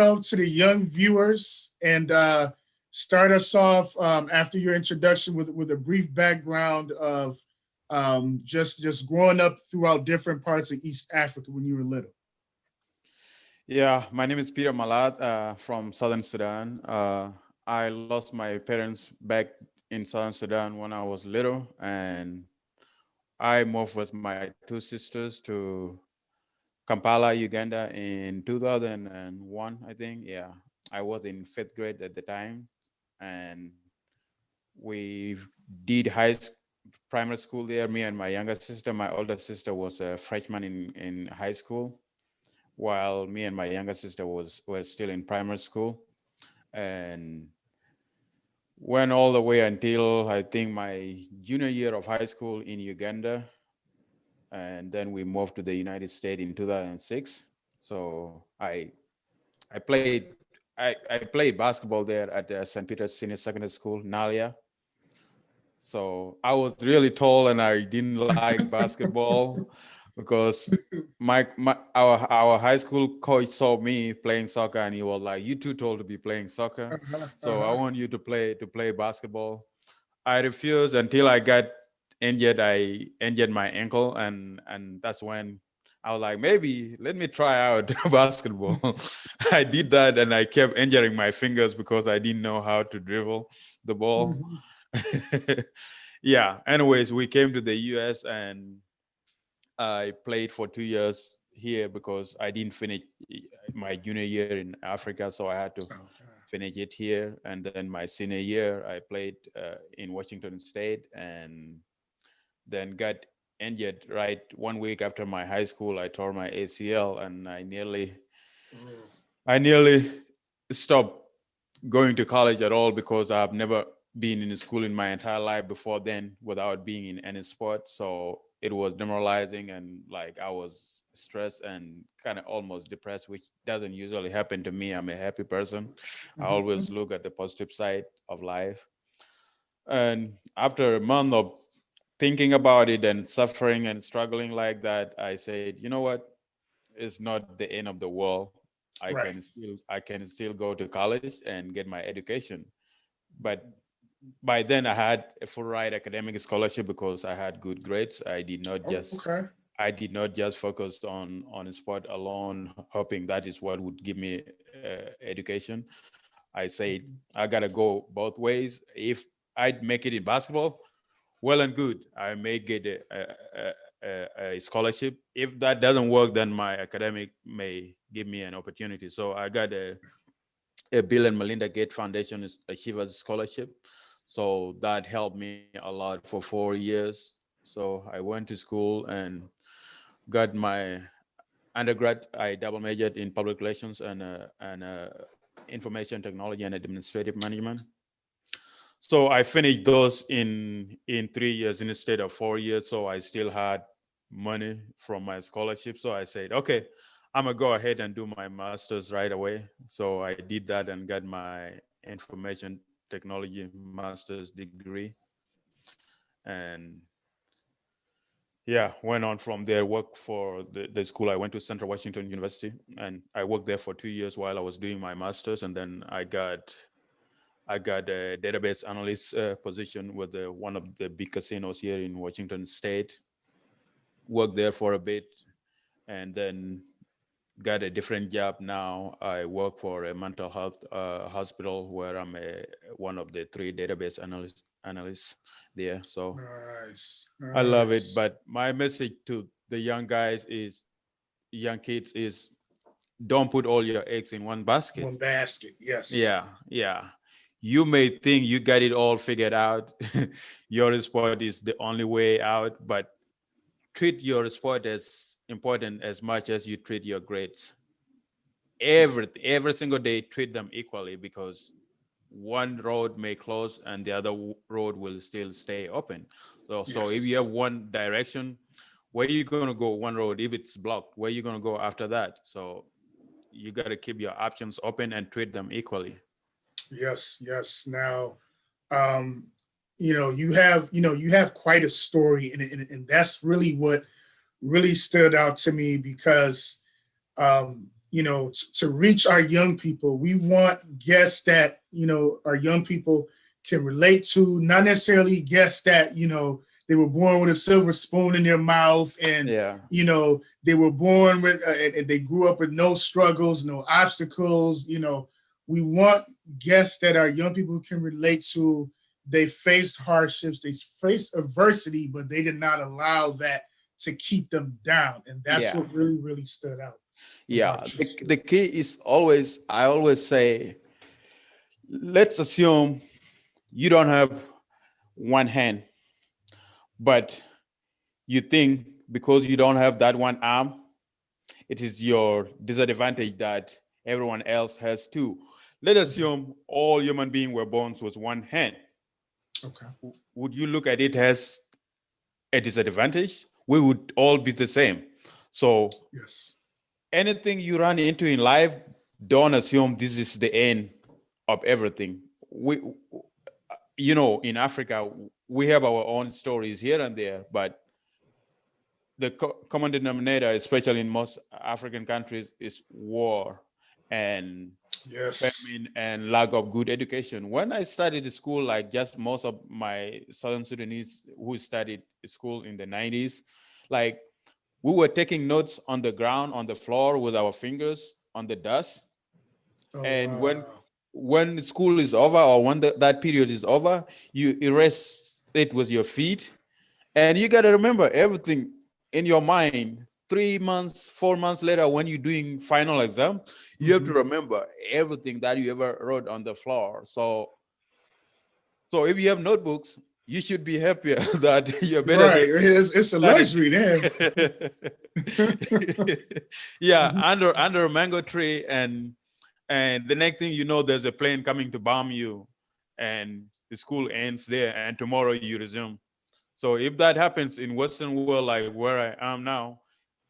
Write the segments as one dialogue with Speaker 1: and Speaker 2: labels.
Speaker 1: To the young viewers and start us off after your introduction with a brief background of just growing up throughout different parts of East Africa when you were little.
Speaker 2: Yeah, my name is Peter Malat from Southern Sudan. I lost my parents back in Southern Sudan when I was little, and I moved with my two sisters to Kampala, Uganda in 2001, I think. Yeah, I was in fifth grade at the time, and we did primary school there. Me and my younger sister, my older sister was a freshman in high school, while me and my younger sister were still in primary school, and went all the way until I think my junior year of high school in Uganda, and then we moved to the United States in 2006. So I played basketball there at the St. Peter's Senior Secondary School, Nalia. So I was really tall and I didn't like basketball because our high school coach saw me playing soccer and he was like, "You too tall to be playing soccer.
Speaker 1: Uh-huh,
Speaker 2: So I
Speaker 1: uh-huh.
Speaker 2: want you to play basketball." I refused until I got injured. I injured my ankle, and that's when I was like, maybe let me try out basketball. I did that, and I kept injuring my fingers because I didn't know how to dribble the ball.
Speaker 1: Mhm.
Speaker 2: Yeah. Anyways, we came to the U.S. and I played for 2 years here because I didn't finish my junior year in Africa, so I had to
Speaker 1: Okay.
Speaker 2: finish it here. And then my senior year, I played in Washington State, and then got injured right 1 week after my high school. I tore my ACL, and
Speaker 1: Mm.
Speaker 2: I nearly stopped going to college at all because I've never been in school in my entire life before then without being in any sport. So it was demoralizing, and like I was stressed and kind of almost depressed, which doesn't usually happen to me. I'm a happy person. I always
Speaker 1: Mhm.
Speaker 2: look at the positive side of life. And after a month of thinking about it and suffering and struggling like that, I said, you know what? It's not the end of the world.
Speaker 1: Right.
Speaker 2: I can still go to college and get my education. But by then I had a full ride academic scholarship because I had good grades.
Speaker 1: Okay.
Speaker 2: I did not just focus on sport alone, hoping that is what would give me education. I said
Speaker 1: Mhm.
Speaker 2: I gotta go both ways. If I'd make it in basketball, well and good. I may get a scholarship. If that doesn't work, then my academic may give me an opportunity. So I got a Bill and Melinda Gates Foundation Achievers Scholarship. So that helped me a lot for 4 years. So I went to school and got my undergrad. I double majored in public relations and information technology and administrative management. So I finished those in 3 years instead of 4 years. So I still had money from my scholarship. So I said, okay, I'm gonna go ahead and do my master's right away. So I did that and got my information technology master's degree. And yeah, went on from there, worked for the school. I went to Central Washington University and I worked there for 2 years while I was doing my master's. And then I got a database analyst position with one of the big casinos here in Washington State. Worked there for a bit, and then got a different job now. I work for a mental health hospital where I'm one of the three database analysts there. So
Speaker 1: Nice.
Speaker 2: I love it.
Speaker 1: Nice.
Speaker 2: But my message to the young kids is don't put all your eggs in one basket.
Speaker 1: One basket. Yes.
Speaker 2: Yeah, yeah. You may think you got it all figured out. Your sport is the only way out, but treat your sport as important as much as you treat your grades. Every single day, treat them equally because one road may close and the other road will still stay open. So if you have
Speaker 1: Yes.
Speaker 2: one direction, where you gonna go one road? If it's blocked, where you gonna go after that? So you got to keep your options open and treat them equally.
Speaker 1: Yes. Yes. Now, um, you have quite a story, and that's really what really stood out to me because to reach our young people. We want guests that, our young people can relate to, not necessarily guests that, they were born with a silver spoon in their mouth and,
Speaker 2: Yeah.
Speaker 1: they were born with, and they grew up with no struggles, no obstacles. We want guests that our young people can relate to. They faced hardships, they faced adversity, but they did not allow that to keep them down. And that's
Speaker 2: Yeah.
Speaker 1: what really, really stood out
Speaker 2: Yeah.
Speaker 1: about your
Speaker 2: The
Speaker 1: story.
Speaker 2: key is always, I always say, let's assume you don't have one hand, but you think because you don't have that one arm, it is your disadvantage that everyone else has too. Let's assume all human beings were born with one hand.
Speaker 1: Okay.
Speaker 2: Would you look at it as a disadvantage? We would all be the same. So
Speaker 1: Yes.
Speaker 2: anything you run into in life, don't assume this is the end of everything. In Africa, we have our own stories here and there, but the common denominator, especially in most African countries, is war and
Speaker 1: Yes.
Speaker 2: famine and lack of good education. When I studied school, like just most of my Southern Sudanese who studied school in the 90s, like we were taking notes on the ground, on the floor with our fingers on the dust.
Speaker 1: Oh
Speaker 2: And
Speaker 1: wow.
Speaker 2: when school is over or when that period is over, you erase it with your feet. And you got to remember everything in your mind. 3 months, 4 months later, when you're doing final exam, you have to
Speaker 1: Mhm.
Speaker 2: remember everything that you ever wrote on the floor. So if you have notebooks, you should be happier that you're better than
Speaker 1: Right. It's a
Speaker 2: studying.
Speaker 1: luxury then.
Speaker 2: Yeah,
Speaker 1: Mhm.
Speaker 2: under a mango tree, and the next thing you know, there's a plane coming to bomb you, and the school ends there, and tomorrow you resume. So if that happens in Western world, like where I am now,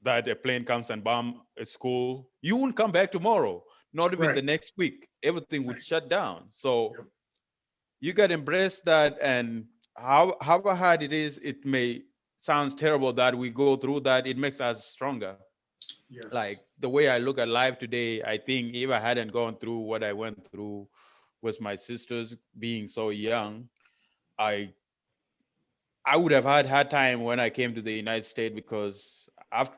Speaker 2: that a plane comes and bomb a school, you won't come back tomorrow, not even the
Speaker 1: Right.
Speaker 2: next week. Everything would
Speaker 1: Right.
Speaker 2: shut down. So
Speaker 1: Yep.
Speaker 2: you got to embrace that, and however hard it is, it may sounds terrible that we go through that. It makes us stronger. Like
Speaker 1: Yes.
Speaker 2: the way I look at life today, I think if I hadn't gone through what I went through with my sisters being so young, I I would have had hard time when I came to the United States because after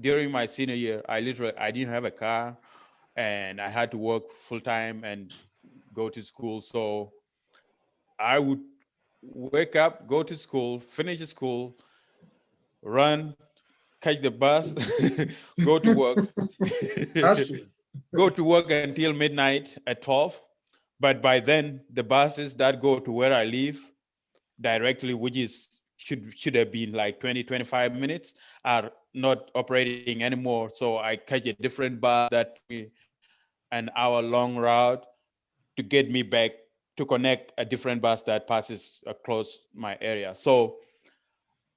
Speaker 2: during my senior year, I didn't have a car and I had to work full time and go to school. So I would wake up, go to school, finish school, run, catch the bus, go to work,
Speaker 1: Hustling.
Speaker 2: go to work until midnight at 12. But by then, the buses that go to where I live directly, which is should have been like 20, 25 minutes, are not operating anymore. So I catch a different bus that took me an hour long route to get me back to connect a different bus that passes across my area. So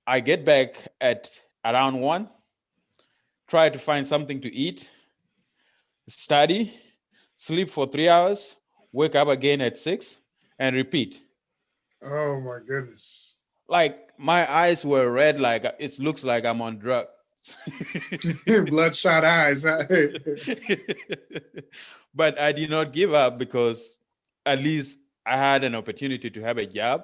Speaker 2: I get back at around 1, try to find something to eat, study, sleep for 3 hours, wake up again at 6, and repeat.
Speaker 1: Oh my goodness.
Speaker 2: Like my eyes were red, like it looks like I'm on drugs.
Speaker 1: Bloodshot eyes.
Speaker 2: But I did not give up because at least I had an opportunity to have a job,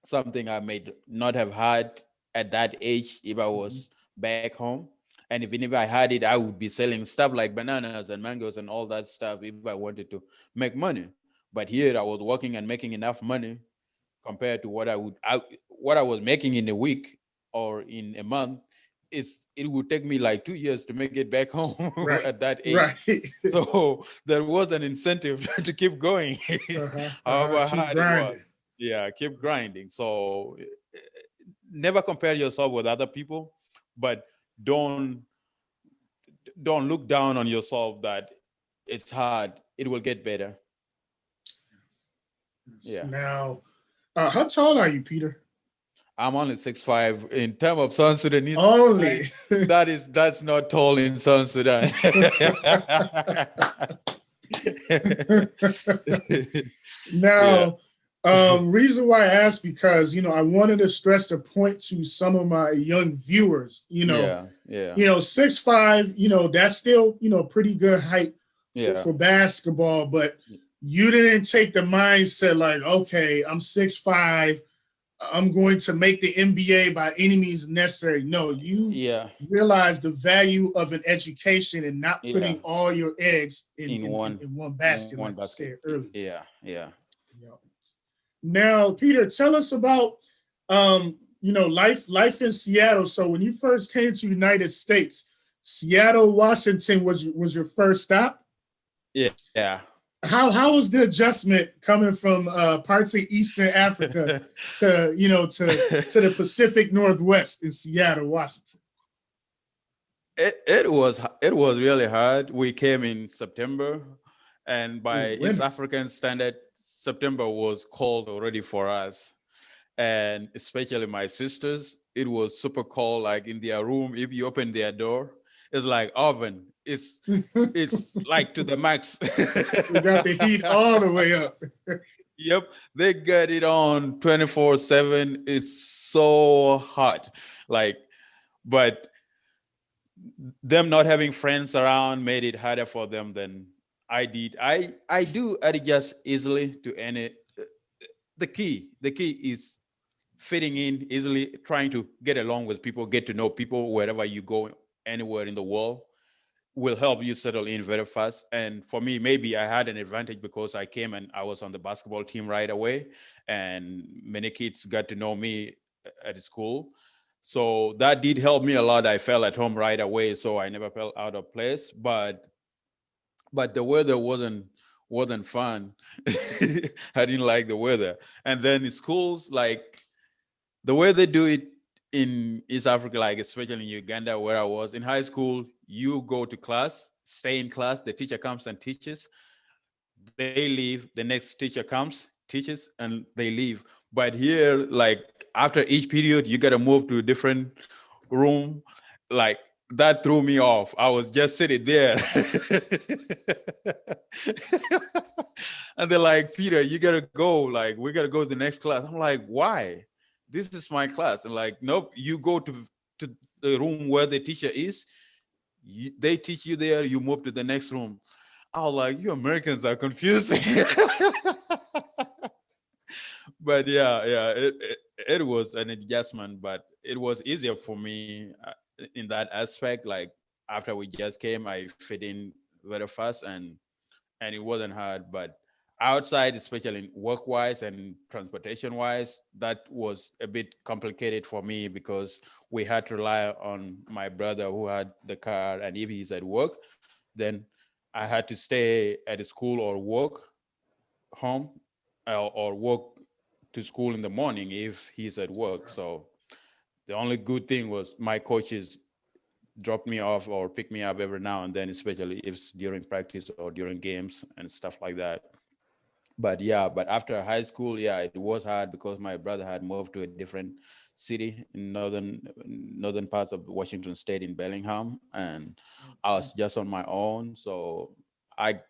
Speaker 2: something I may not have had at that age if I
Speaker 1: Mhm.
Speaker 2: was back home. And even if I had it, I would be selling stuff like bananas and mangoes and all that stuff if I wanted to make money. But here I was working and making enough money compared to what I was making in a week or in a month. It would take me like 2 years to make it back home
Speaker 1: Right.
Speaker 2: at that age.
Speaker 1: Right.
Speaker 2: So there was an incentive to keep going,
Speaker 1: Uh-huh. Uh-huh.
Speaker 2: however
Speaker 1: Keep
Speaker 2: hard it was.
Speaker 1: grinding.
Speaker 2: Yeah, keep grinding. So never compare yourself with other people, but don't don't look down on yourself that it's hard. It will get better.
Speaker 1: Yes.
Speaker 2: Yeah.
Speaker 1: Now, how tall are you, Peter?
Speaker 2: I'm only 6'5". In terms of South Sudanese height,
Speaker 1: Only.
Speaker 2: that's not tall in South Sudan. Yeah.
Speaker 1: Now, Reason why I asked because I wanted to stress the point to some of my young viewers.
Speaker 2: Yeah, yeah,
Speaker 1: 6'5", that's still pretty good height
Speaker 2: yeah,
Speaker 1: for basketball, but you didn't take the mindset like, okay, I'm 6'5", I'm going to make the NBA by any means necessary. No, you
Speaker 2: yeah,
Speaker 1: realize the value of an education and not
Speaker 2: yeah.
Speaker 1: putting all your eggs in
Speaker 2: In one,
Speaker 1: in one
Speaker 2: in
Speaker 1: basket,
Speaker 2: one
Speaker 1: like you
Speaker 2: basket.
Speaker 1: said earlier.
Speaker 2: Yeah, yeah.
Speaker 1: Yeah. Now, Peter, tell us about life in Seattle. So when you first came to United States, Seattle, Washington was your first stop.
Speaker 2: Yeah.
Speaker 1: How was the adjustment coming from parts of Eastern Africa to to the Pacific Northwest in Seattle, Washington?
Speaker 2: it was really hard. We came in September, and
Speaker 1: Ooh,
Speaker 2: by East
Speaker 1: winter.
Speaker 2: African standard, September was cold already for us. And especially my sisters, it was super cold. Like in their room, if you open their door, it's like oven. It's like to the max.
Speaker 1: We got the heat all the way up.
Speaker 2: Yep, they got it on 24/7. It's so hot. Like, but them not having friends around made it harder for them than I did. I do adjust easily to any. The key is fitting in easily, trying to get along with people, get to know people wherever you go, anywhere in the world, will help you settle in very fast. And for me, maybe I had an advantage because I came and I was on the basketball team right away, and many kids got to know me at school. So that did help me a lot. I felt at home right away, so I never felt out of place. But the weather wasn't fun. I didn't like the weather. And then the schools, like the way they do it in East Africa, like especially in Uganda, where I was in high school, you go to class, stay in class, the teacher comes and teaches, they leave, the next teacher comes, teaches, and they leave. But here, like after each period, you gotta move to a different room. Like that threw me off. I was just sitting there. And they're like, Peter, you gotta go. Like, we gotta go to the next class. I'm like, why? This is my class. And like, nope, you go to the room where the teacher is. They teach you there, you move to the next room. I was like, you Americans are confusing. But yeah, it was an adjustment, but it was easier for me in that aspect. Like after we just came, I fit in very fast, and it wasn't hard. But outside, especially work wise and transportation wise, that was a bit complicated for me because we had to rely on my brother who had the car, and if he's at work, then I had to stay at the school or work home, or work to school in the morning if he's at work. So the only good thing was my coaches drop me off or pick me up every now and then, especially if it's during practice or during games and stuff like that. But yeah, but after high school, yeah, it was hard because my brother had moved to a different city in northern parts of Washington State in Bellingham, and I was just on my own. So I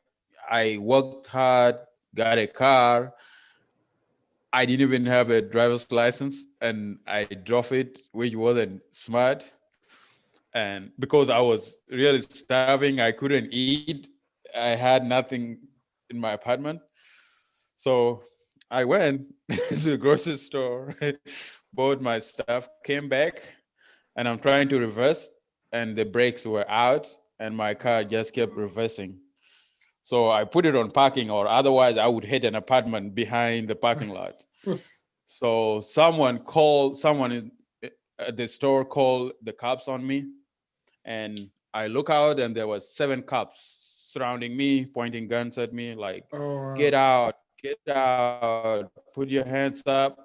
Speaker 2: I worked hard, got a car. I didn't even have a driver's license, and I drove it, which wasn't smart. And because I was really starving, I couldn't eat. I had nothing in my apartment, so I went to the grocery store, bought my stuff, came back, and I'm trying to reverse, and the brakes were out, and my car just kept reversing. So I put it on parking, or otherwise I would hit an apartment behind the parking lot. So someone at the store called the cops on me, and I look out, and there was 7 cops surrounding me, pointing guns at me, like,
Speaker 1: Oh,
Speaker 2: "Get out, get out, put your hands up."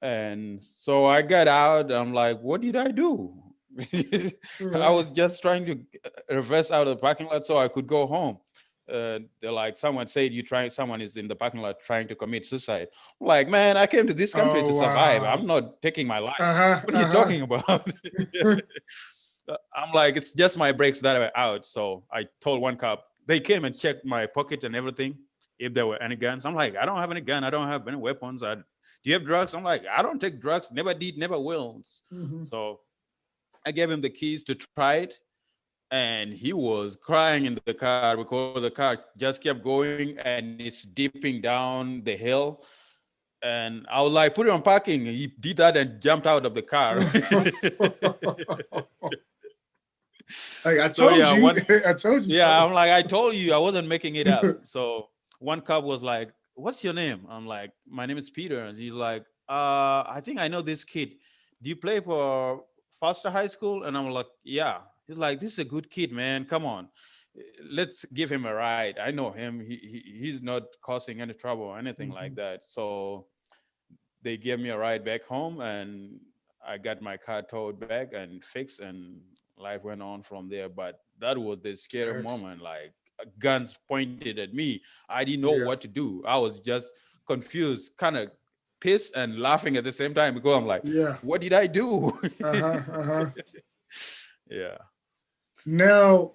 Speaker 2: And so I got out. I'm like, "What did I do?" I was
Speaker 1: right.
Speaker 2: just trying to reverse out of the parking lot so I could go home. They're like, someone said someone is in the parking lot trying to commit suicide. I'm like, man, I came to this country to
Speaker 1: Oh,
Speaker 2: survive.
Speaker 1: wow.
Speaker 2: I'm not taking my life.
Speaker 1: Uh-huh,
Speaker 2: What are you
Speaker 1: uh-huh.
Speaker 2: talking about? I'm like, it's just my brakes that are out. So I told one cop, they came and checked my pocket and everything. if there were any guns. I'm like, I don't have any gun. I don't have any weapons. Do you have drugs? I'm like, I don't take drugs. Never did, never will.
Speaker 1: Mhm.
Speaker 2: So I gave him the keys to try it. And he was crying in the car because the car just kept going and it's dipping down the hill. And I was like, put it on parking. He did that and jumped out of the car.
Speaker 1: Like I
Speaker 2: So yeah,
Speaker 1: told you, I told you
Speaker 2: yeah,
Speaker 1: so.
Speaker 2: I'm like, I told you, I wasn't making it up. So one cop was like, "What's your name?" I'm like, "My name is Peter." And he's like, I think I know this kid. Do you play for Foster High School?" And I'm like, "Yeah." He's like, "This is a good kid, man. Come on, let's give him a ride. I know him. He's not causing any trouble or anything like
Speaker 1: Mhm.
Speaker 2: that." So they gave me a ride back home, and I got my car towed back and fixed, and life went on from there. But that was the scary
Speaker 1: Yes.
Speaker 2: moment, like guns pointed at me. I didn't know what
Speaker 1: Yeah.
Speaker 2: to do. I was just confused, kind of pissed and laughing at the same time, because I'm like,
Speaker 1: Yeah.
Speaker 2: what did I do?
Speaker 1: Uh-huh. Uh-huh.
Speaker 2: Yeah.
Speaker 1: Now,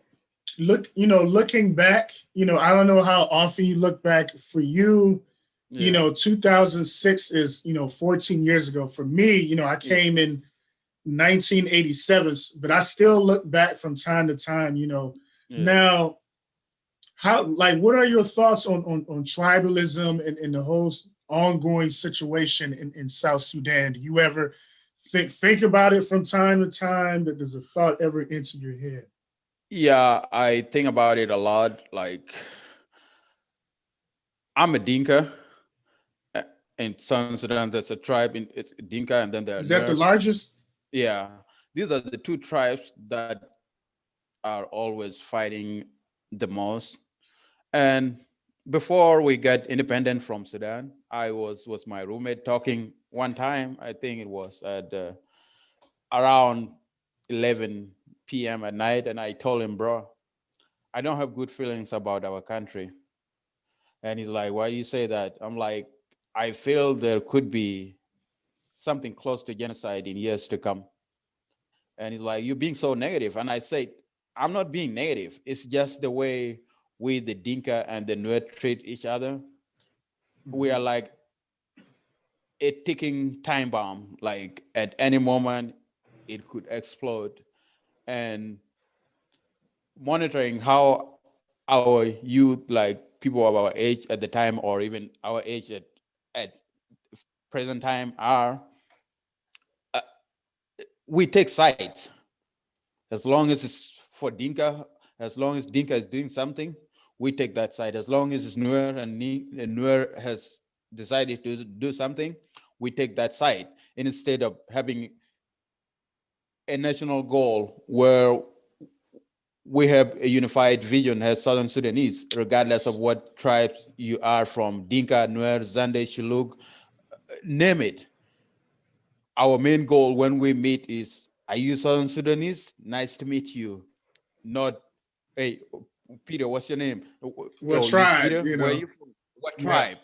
Speaker 1: looking back, I don't know how often you look back. For you,
Speaker 2: Yeah.
Speaker 1: 2006 is, 14 years ago. For me, I
Speaker 2: Yeah.
Speaker 1: came in 1987, but I still look back from time to time,
Speaker 2: Yeah.
Speaker 1: Now, what are your thoughts on tribalism and the whole ongoing situation in South Sudan? Do you ever think about it from time to time? That does a thought ever enter your head?
Speaker 2: Yeah, I think about it a lot. Like, I'm a Dinka, uh, in Southern Sudan. There's a tribe in it's Dinka, and then there are
Speaker 1: Is that the
Speaker 2: Nuers.
Speaker 1: largest?
Speaker 2: Yeah, these are the two tribes that are always fighting the most. And before we got independent from Sudan, I was my roommate talking one time. I think it was at around 11 p.m. at night, and I told him, bro, I don't have good feelings about our country. And he's like, why do you say that? I'm like, I feel there could be something close to genocide in years to come. And he's like, you're being so negative. And I said, I'm not being negative. It's just the way we, the Dinka and the Nuer, treat each other. We
Speaker 1: Mhm.
Speaker 2: are like a ticking time bomb. Like at any moment, it could explode. And monitoring how our youth, like people of our age at the time, or even our age at present time, are, uh, we take sides. As long as it's for Dinka, as long as Dinka is doing something, we take that side. As long as it's Nuer and Nuer has decided to do something, we take that side. Instead of having a national goal where we have a unified vision as Southern Sudanese, regardless of what tribes you are from, Dinka, Nuer, Zande, Shilluk, name it. Our main goal when we meet is, are you Southern Sudanese? Nice to meet you. Not, hey, Peter, what's your name?
Speaker 1: What
Speaker 2: Oh, you
Speaker 1: tribe?
Speaker 2: Peter? Where are you from? What
Speaker 1: Yeah.
Speaker 2: tribe?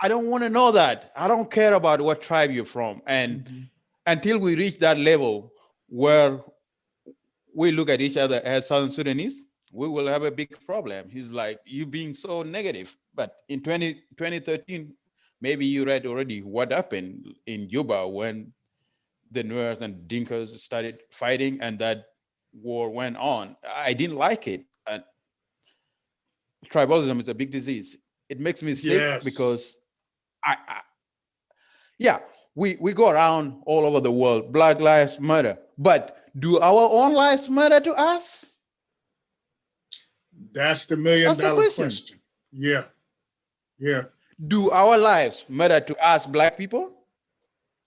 Speaker 2: I don't want to know that. I don't care about what tribe you're from. And
Speaker 1: Mhm.
Speaker 2: until we reach that level where we look at each other as Southern Sudanese, we will have a big problem. He's like, you being so negative. But in 2013, maybe you read already what happened in Juba when the Nuers and Dinkas started fighting and that war went on. I didn't like it. And tribalism is a big disease. It makes me sick
Speaker 1: Yes.
Speaker 2: because I yeah, we go around all over the world, Black Lives Matter. But do our own lives matter to us?
Speaker 1: That's the million
Speaker 2: That's the
Speaker 1: dollar
Speaker 2: question.
Speaker 1: question. Yeah. Yeah.
Speaker 2: Do our lives matter to us, Black people?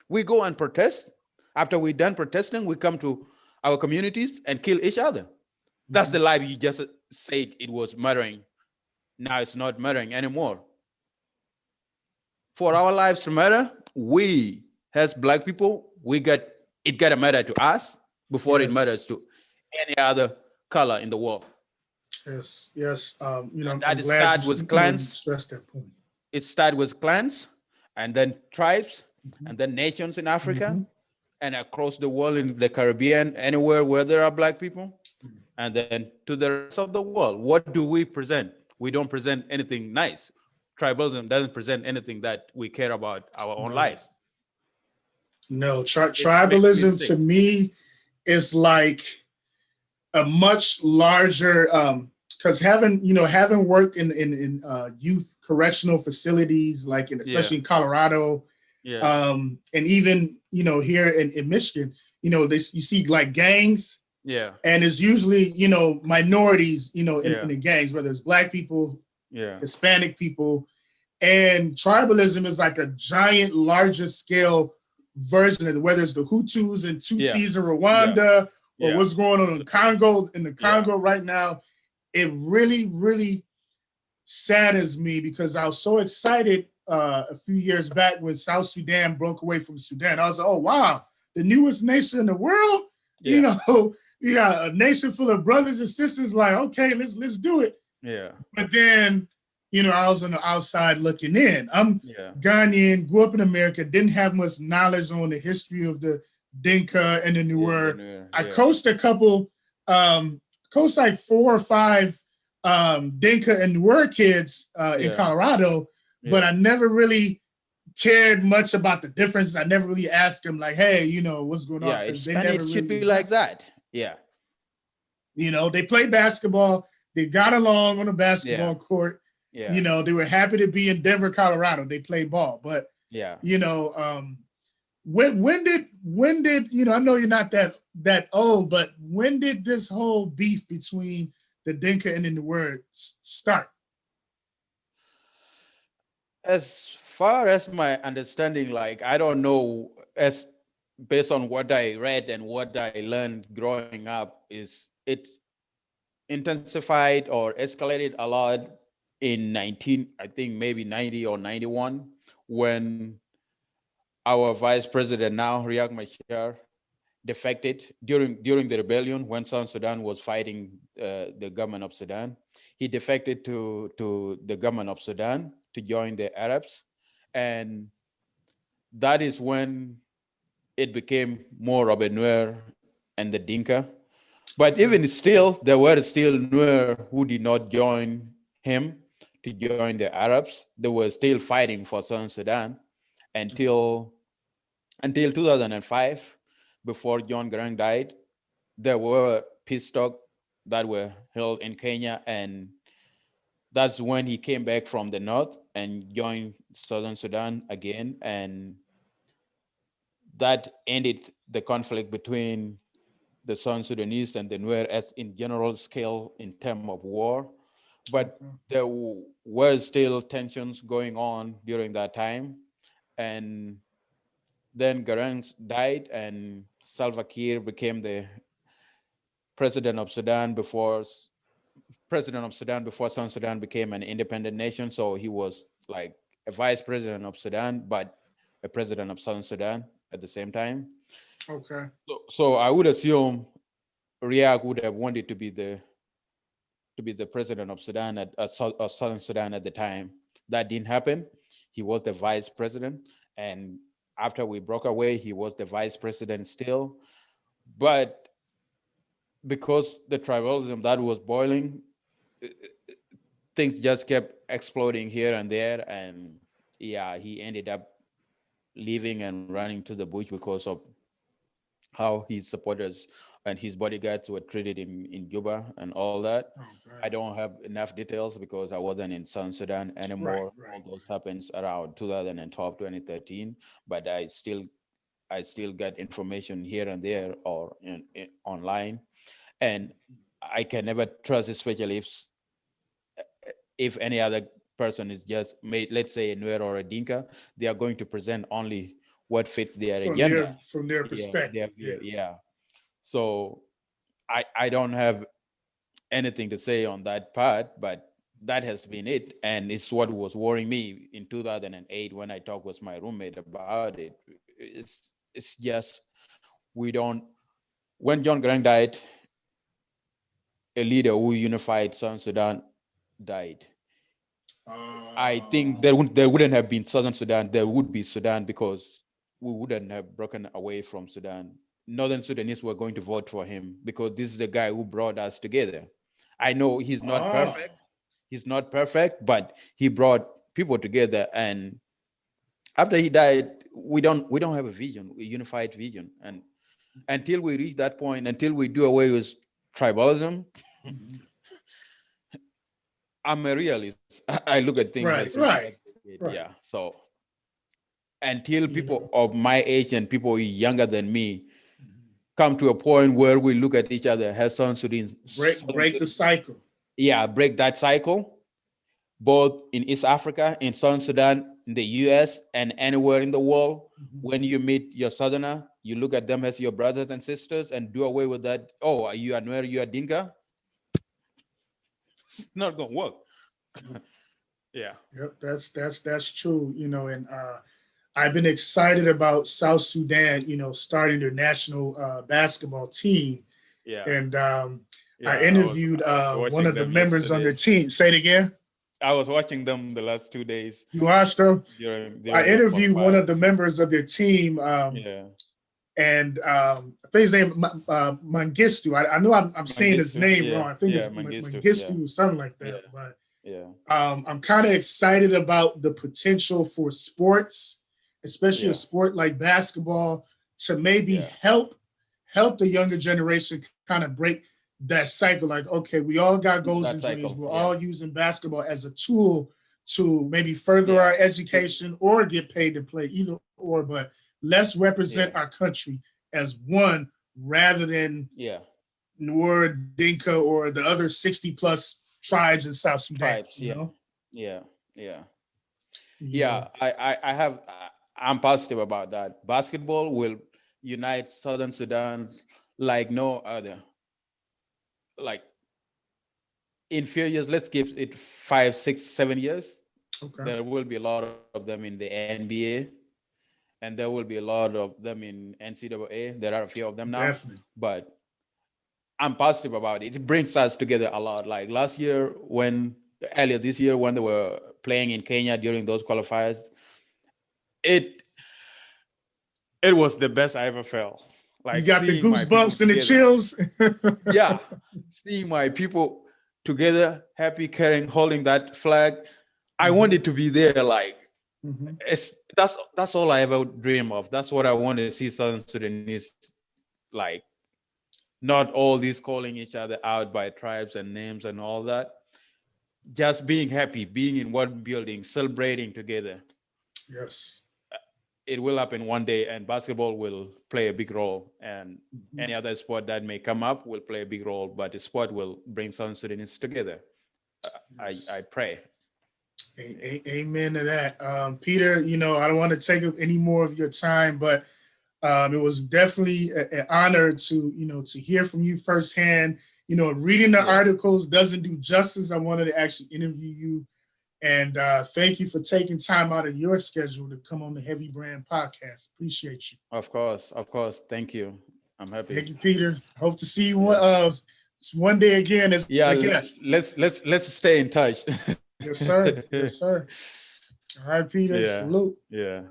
Speaker 2: We go and protest. After we're done protesting, we come to our communities and kill each other. That's
Speaker 1: Mhm.
Speaker 2: the life you just said it was mattering. Now it's not mattering anymore. For our lives to matter, we as Black people, it gotta matter to us before it
Speaker 1: Yes.
Speaker 2: matters to any other color in the world.
Speaker 1: Yes. Yes.
Speaker 2: And
Speaker 1: I'm
Speaker 2: that
Speaker 1: glad
Speaker 2: start with
Speaker 1: you
Speaker 2: clans.
Speaker 1: stressed that point.
Speaker 2: It started with clans, and then tribes,
Speaker 1: Mhm.
Speaker 2: and then nations in Africa,
Speaker 1: Mhm.
Speaker 2: and across the world in the Caribbean, anywhere where there are Black people, and then to the rest of the world. What do we present? We don't present anything nice. tribalism doesn't present anything that we care about our own
Speaker 1: No,
Speaker 2: lives.
Speaker 1: no.
Speaker 2: It makes me
Speaker 1: Tribalism
Speaker 2: sick.
Speaker 1: to me is like a much larger because having worked in youth correctional facilities like
Speaker 2: Yeah,
Speaker 1: especially in Colorado,
Speaker 2: yeah,
Speaker 1: and even here in Michigan, you see like gangs,
Speaker 2: yeah,
Speaker 1: and it's usually minorities in
Speaker 2: yeah,
Speaker 1: the gangs, whether it's black people,
Speaker 2: yeah,
Speaker 1: Hispanic people, and tribalism is like a giant, larger scale version of it, whether it's the Hutus and
Speaker 2: yeah,
Speaker 1: Tutsis in
Speaker 2: yeah,
Speaker 1: Rwanda or
Speaker 2: yeah,
Speaker 1: what's going on in the
Speaker 2: yeah,
Speaker 1: Congo right now. It really, really saddens me because I was so excited a few years back when South Sudan broke away from Sudan. I was like, oh wow, the newest nation in the world. You
Speaker 2: yeah,
Speaker 1: know, yeah, a nation full of brothers and sisters. Like, okay, let's do it.
Speaker 2: yeah,
Speaker 1: But then, I was on the outside looking in. I'm
Speaker 2: yeah,
Speaker 1: Ghanaian, grew up in America, didn't have much knowledge on the history of the Dinka and the
Speaker 2: yeah, and
Speaker 1: Nuer.
Speaker 2: then,
Speaker 1: I
Speaker 2: yeah,
Speaker 1: coached a couple, coached like 4 or 5 Dinka and Nuer kids in
Speaker 2: yeah,
Speaker 1: Colorado, but
Speaker 2: yeah,
Speaker 1: I never really cared much about the differences. I never really asked them like, hey, what's going on?
Speaker 2: yeah.
Speaker 1: Because
Speaker 2: It's
Speaker 1: they
Speaker 2: and
Speaker 1: never
Speaker 2: it should
Speaker 1: really
Speaker 2: be like
Speaker 1: addressed it.
Speaker 2: that. Yeah,
Speaker 1: They played basketball. They got along on the
Speaker 2: yeah,
Speaker 1: basketball court.
Speaker 2: yeah,
Speaker 1: They were happy to be in Denver, Colorado. They played ball. But,
Speaker 2: yeah.
Speaker 1: you know, when did I know you're not that old, but when did this whole beef between the Dinka and the Nuer start?
Speaker 2: As far as my understanding, like I don't know, as based on what I read and what I learned growing up, is it intensified or escalated a lot in 19, I think maybe 90 or 91, when our vice president now, Riek Machar, defected during the rebellion when South Sudan was fighting the government of Sudan. He defected to the government of Sudan to join the Arabs, and that is when it became more of a Nuer and the Dinka. But even still, there were still Nuer who did not join him to join the Arabs. They were still fighting for Southern Sudan until 2005, before John Garang died. There were peace talks that were held in Kenya, and that's when he came back from the north and joined Southern Sudan again, and that ended the conflict between the South Sudanese and the Nuer as in general scale in terms of war. But
Speaker 1: Okay.
Speaker 2: there were still tensions going on during that time. And then Garang died and Salva Kiir became the president of Sudan before South Sudan became an independent nation. So he was like a vice president of Sudan, but a president of Southern Sudan at the same time.
Speaker 1: Okay.
Speaker 2: So I would assume Riek would have wanted to be the president of Sudan of Southern Sudan at the time. That didn't happen. He was the vice president, and after we broke away, he was the vice president still. But because the tribalism that was boiling, things just kept exploding here and there, and yeah, he ended up leaving and running to the bush because of how his supporters and his bodyguards were treated in Juba and all that. I
Speaker 1: Okay.
Speaker 2: don't have enough details because I wasn't in South Sudan
Speaker 1: Right.
Speaker 2: anymore. All
Speaker 1: Right.
Speaker 2: those happens around 2012, 2013, but I still get information here and there or online, and I can never trust, especially if any other person is just made, let's say a Nuer or a Dinka, they are going to present only what fits their
Speaker 1: From their
Speaker 2: agenda.
Speaker 1: from their
Speaker 2: Yeah,
Speaker 1: perspective.
Speaker 2: their view.
Speaker 1: Yeah.
Speaker 2: Yeah. So I don't have anything to say on that part, but that has been it. And it's what was worrying me in 2008 when I talked with my roommate about it. It's just we don't when John Grant died, a leader who unified South Sudan died. I think
Speaker 1: Uh,
Speaker 2: there wouldn't have been Southern Sudan. There would be Sudan because we wouldn't have broken away from Sudan. Northern Sudanese were going to vote for him because this is the guy who brought us together. I know he's not
Speaker 1: ah,
Speaker 2: perfect. He's not perfect, but he brought people together. And after he died, we don't have a vision, a unified vision. And until we reach that point, until we do away with tribalism,
Speaker 1: Mhm.
Speaker 2: I'm a realist. I look at things
Speaker 1: Right,
Speaker 2: as
Speaker 1: right, right.
Speaker 2: yeah. So until
Speaker 1: You
Speaker 2: people
Speaker 1: know,
Speaker 2: of my age and people younger than me
Speaker 1: mhm.
Speaker 2: come to a point where we look at each other as
Speaker 1: break the cycle.
Speaker 2: yeah, break that cycle, both in East Africa, in Southern Sudan, in the US, and anywhere in the world.
Speaker 1: Mhm.
Speaker 2: When you meet your Southerner, you look at them as your brothers and sisters and do away with that. Oh, are you Anwer, you are Dinka? It's not gonna work. Yeah.
Speaker 1: Yep, that's true. You know, and I've been excited about South Sudan. You know, starting their national basketball team,
Speaker 2: Yeah.
Speaker 1: and I
Speaker 2: Yeah.
Speaker 1: interviewed
Speaker 2: I was
Speaker 1: one
Speaker 2: watching
Speaker 1: of the
Speaker 2: them
Speaker 1: members on their
Speaker 2: yesterday.
Speaker 1: team. Say it again.
Speaker 2: I was watching them the last 2 days
Speaker 1: You watched them. I
Speaker 2: during the
Speaker 1: interviewed one of the
Speaker 2: qualifiers.
Speaker 1: members of their team,
Speaker 2: Yeah.
Speaker 1: and I think his name Mangistu. I know I'm saying his
Speaker 2: Mangistu.
Speaker 1: name
Speaker 2: Yeah.
Speaker 1: wrong. I think
Speaker 2: Yeah.
Speaker 1: it's
Speaker 2: Mangistu. Yeah.
Speaker 1: Mangistu or something like
Speaker 2: Yeah.
Speaker 1: that. But
Speaker 2: Yeah.
Speaker 1: I'm kind of excited about the potential for sports, especially a
Speaker 2: Yeah.
Speaker 1: sport like basketball, to maybe
Speaker 2: Yeah.
Speaker 1: help the younger generation kind of break that cycle. Like, okay, we all got goals
Speaker 2: That
Speaker 1: and dreams.
Speaker 2: cycle.
Speaker 1: We're
Speaker 2: Yeah.
Speaker 1: all using basketball as a tool to maybe further
Speaker 2: Yeah.
Speaker 1: our education or get paid to play, either or. But let's represent
Speaker 2: Yeah.
Speaker 1: our country as one rather than
Speaker 2: Yeah.
Speaker 1: Nuer, Dinka, or the other 60 plus tribes in South Sudan.
Speaker 2: Tribes.
Speaker 1: You
Speaker 2: Yeah.
Speaker 1: know,
Speaker 2: Yeah. Yeah.
Speaker 1: you
Speaker 2: Yeah.
Speaker 1: know.
Speaker 2: I'm positive about that. Basketball will unite Southern Sudan like no other. Like in few years, let's give it 5, 6, 7 years.
Speaker 1: Okay.
Speaker 2: There will be a lot of them in the NBA, and there will be a lot of them in NCAA. There are a few of them now,
Speaker 1: Definitely.
Speaker 2: but I'm positive about it. It brings us together a lot. Like earlier this year, when they were playing in Kenya during those qualifiers, it it was the best I ever felt.
Speaker 1: You
Speaker 2: Like
Speaker 1: got the
Speaker 2: seeing my people
Speaker 1: goosebumps and the
Speaker 2: together.
Speaker 1: chills.
Speaker 2: Yeah, seeing my people together, happy, carrying, holding that flag. I
Speaker 1: Mhm.
Speaker 2: wanted to be there. Like
Speaker 1: Mhm.
Speaker 2: that's all I ever dream of. That's what I want to see Southern Sudanese like. Not all these calling each other out by tribes and names and all that. Just being happy, being in one building, celebrating together.
Speaker 1: Yes.
Speaker 2: It will happen one day, and basketball will play a big role. And
Speaker 1: Mhm.
Speaker 2: any other sport that may come up will play a big role, but the sport will bring Southern Sudanese together. I
Speaker 1: Yes.
Speaker 2: pray.
Speaker 1: Amen to that. Peter, you know, I don't want to take up any more of your time, but it was definitely an honor to, you know, to hear from you firsthand. You know, reading the
Speaker 2: Yeah.
Speaker 1: articles doesn't do justice. I wanted to actually interview you. And thank you for taking time out of your schedule to come on the Heavy Brand podcast. Appreciate you.
Speaker 2: Of course, of course. Thank you. I'm
Speaker 1: Thank
Speaker 2: happy.
Speaker 1: you, Peter. Hope to see you
Speaker 2: Yeah.
Speaker 1: one day again as
Speaker 2: Yeah.
Speaker 1: a guest.
Speaker 2: Let's stay in touch.
Speaker 1: Yes, sir. Yes, sir. All right, Peter.
Speaker 2: Yeah.
Speaker 1: Salute.
Speaker 2: Yeah.